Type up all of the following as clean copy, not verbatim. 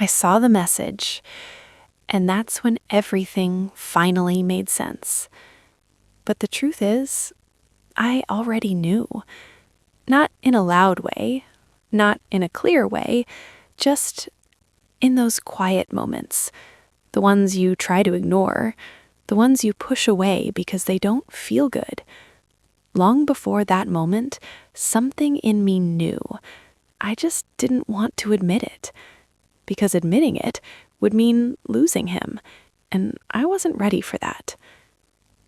I saw the message, and that's when everything finally made sense. But the truth is, I already knew. Not in a loud way, not in a clear way, just in those quiet moments. The ones you try to ignore, the ones you push away because they don't feel good. Long before that moment, something in me knew. I just didn't want to admit it, because admitting it would mean losing him, and I wasn't ready for that.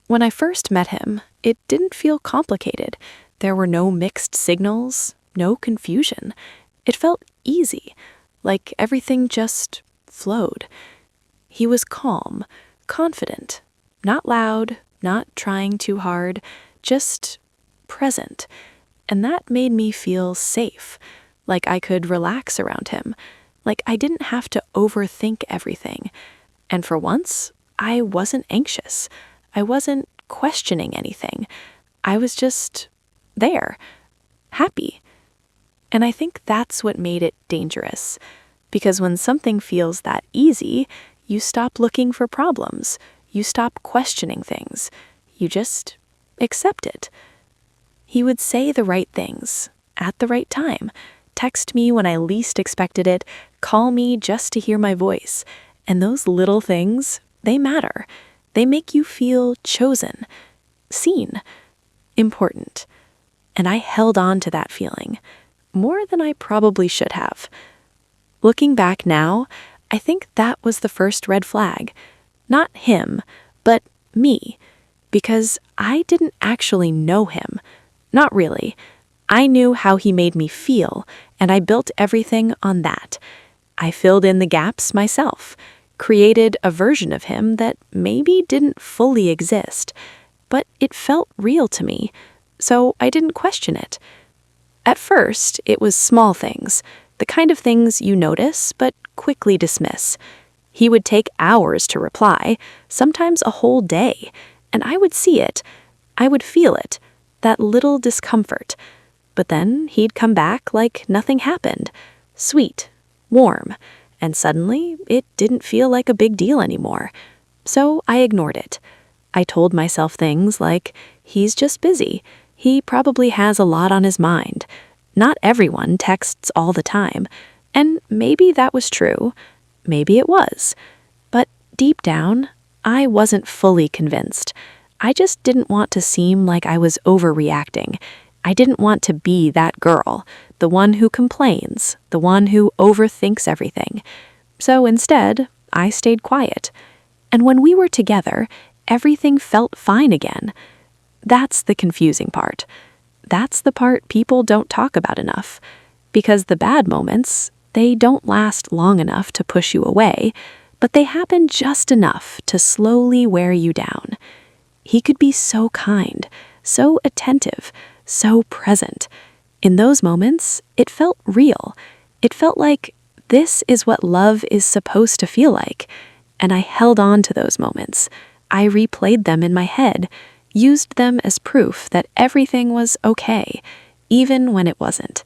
When I first met him, it didn't feel complicated. There were no mixed signals, no confusion. It felt easy, like everything just flowed. He was calm, confident, not loud, not trying too hard, just present. And that made me feel safe, like I could relax around him, like I didn't have to overthink everything. And for once, I wasn't anxious. I wasn't questioning anything. I was just there, happy. And I think that's what made it dangerous. Because when something feels that easy, you stop looking for problems. You stop questioning things. You just accept it. He would say the right things at the right time, text me when I least expected it, call me just to hear my voice. And those little things, they matter. They make you feel chosen, seen, important. And I held on to that feeling more than I probably should have. Looking back now, I think that was the first red flag. Not him, but me. Because I didn't actually know him. Not really. I knew how he made me feel, and I built everything on that. I filled in the gaps myself, created a version of him that maybe didn't fully exist, but it felt real to me, so I didn't question it. At first, it was small things, the kind of things you notice but quickly dismiss. He would take hours to reply, sometimes a whole day, and I would see it. I would feel it, that little discomfort. But then he'd come back like nothing happened, sweet, warm, and suddenly it didn't feel like a big deal anymore. So I ignored it. I told myself things like, he's just busy. He probably has a lot on his mind. Not everyone texts all the time. And maybe that was true. Maybe it was. But deep down, I wasn't fully convinced. I just didn't want to seem like I was overreacting. I didn't want to be that girl, the one who complains, the one who overthinks everything. So instead, I stayed quiet. And when we were together, everything felt fine again. That's the confusing part. That's the part people don't talk about enough. Because the bad moments, they don't last long enough to push you away, but they happen just enough to slowly wear you down. He could be so kind, so attentive, so present. In those moments, it felt real. It felt like this is what love is supposed to feel like. And I held on to those moments. I replayed them in my head, used them as proof that everything was okay, even when it wasn't.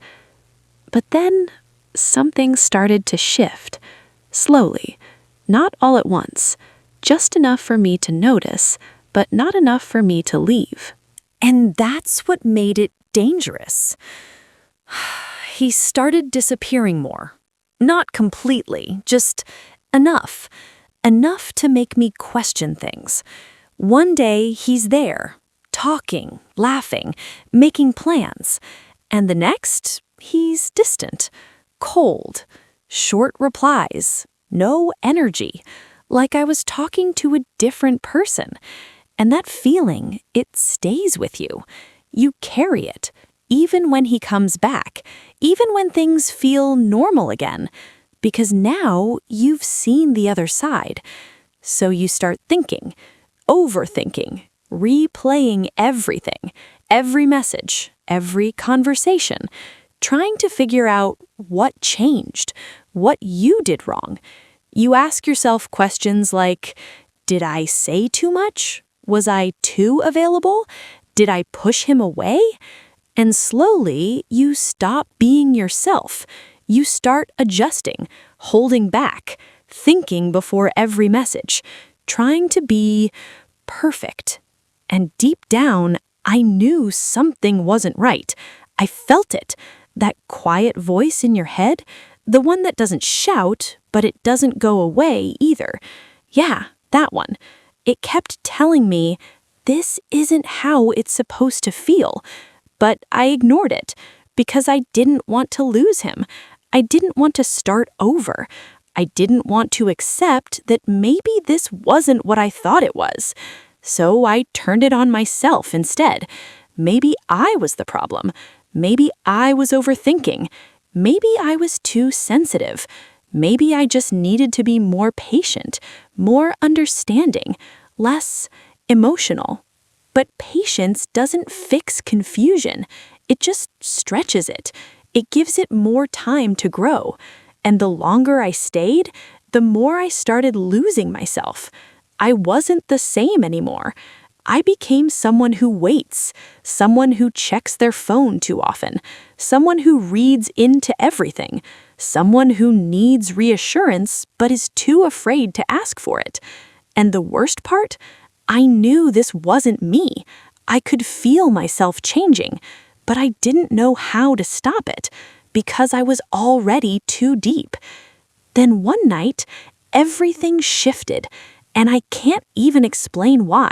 But then something started to shift, slowly, not all at once, just enough for me to notice, but not enough for me to leave. And that's what made it dangerous. He started disappearing more. Not completely, just enough. Enough to make me question things. One day he's there, talking, laughing, making plans. And the next, he's distant, cold, short replies, no energy, like I was talking to a different person. And that feeling, it stays with you. You carry it, even when he comes back, even when things feel normal again, because now you've seen the other side. So you start thinking, overthinking, replaying everything, every message, every conversation, trying to figure out what changed, what you did wrong. You ask yourself questions like, did I say too much? Was I too available? Did I push him away? And slowly, you stop being yourself. You start adjusting, holding back, thinking before every message, trying to be perfect. And deep down, I knew something wasn't right. I felt it. That quiet voice in your head, the one that doesn't shout, but it doesn't go away either. Yeah, that one. It kept telling me, this isn't how it's supposed to feel. But I ignored it because I didn't want to lose him. I didn't want to start over. I didn't want to accept that maybe this wasn't what I thought it was. So I turned it on myself instead. Maybe I was the problem. Maybe I was overthinking. Maybe I was too sensitive. Maybe I just needed to be more patient, more understanding, less emotional. But patience doesn't fix confusion. It just stretches it. It gives it more time to grow. And the longer I stayed, the more I started losing myself. I wasn't the same anymore. I became someone who waits, someone who checks their phone too often, someone who reads into everything, someone who needs reassurance but is too afraid to ask for it. And the worst part? I knew this wasn't me. I could feel myself changing, but I didn't know how to stop it because I was already too deep. Then one night, everything shifted, and I can't even explain why.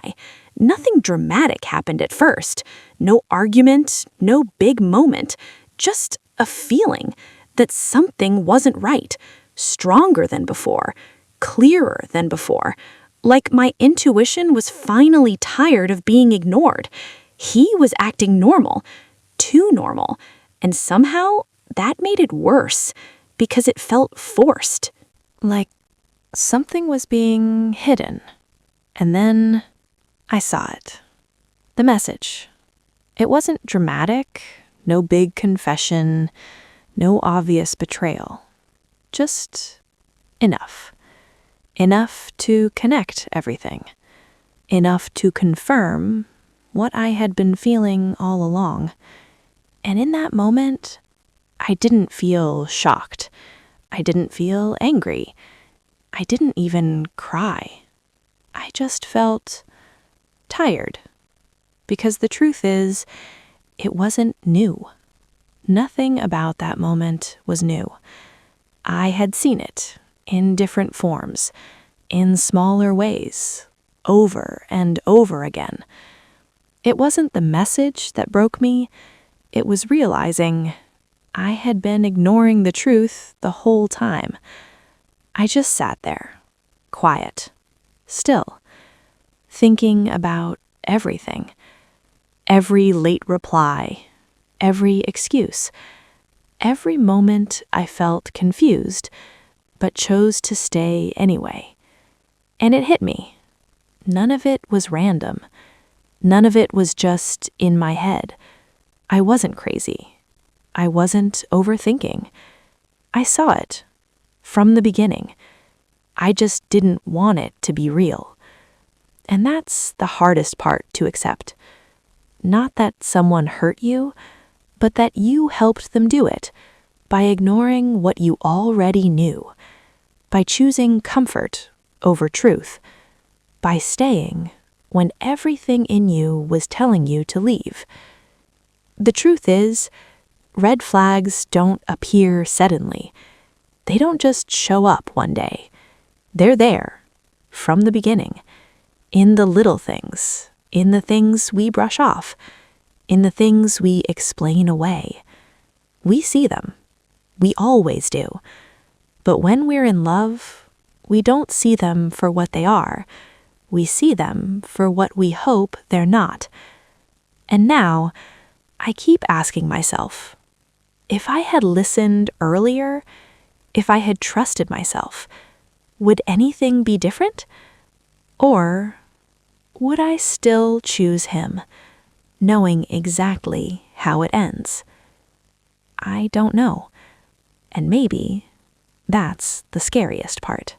Nothing dramatic happened at first. No argument, no big moment, just a feeling that something wasn't right, stronger than before, clearer than before. Like my intuition was finally tired of being ignored. He was acting normal, too normal, and somehow that made it worse because it felt forced. Like something was being hidden. And then I saw it. The message. It wasn't dramatic, no big confession, no obvious betrayal. Just enough. Enough to connect everything. Enough to confirm what I had been feeling all along. And in that moment, I didn't feel shocked. I didn't feel angry. I didn't even cry. I just felt tired. Because the truth is, it wasn't new. Nothing about that moment was new. I had seen it in different forms, in smaller ways, over and over again. It wasn't the message that broke me. It was realizing I had been ignoring the truth the whole time. I just sat there, quiet, still, thinking about everything. Every late reply, every excuse, every moment I felt confused, but chose to stay anyway. And it hit me. None of it was random. None of it was just in my head. I wasn't crazy. I wasn't overthinking. I saw it from the beginning. I just didn't want it to be real. And that's the hardest part to accept. Not that someone hurt you, but that you helped them do it by ignoring what you already knew, by choosing comfort over truth, by staying when everything in you was telling you to leave. The truth is, red flags don't appear suddenly. They don't just show up one day. They're there from the beginning, in the little things, in the things we brush off, in the things we explain away. We see them. We always do. But when we're in love, we don't see them for what they are. We see them for what we hope they're not. And now, I keep asking myself, if I had listened earlier, if I had trusted myself, would anything be different? Or would I still choose him, knowing exactly how it ends? I don't know. And maybe that's the scariest part.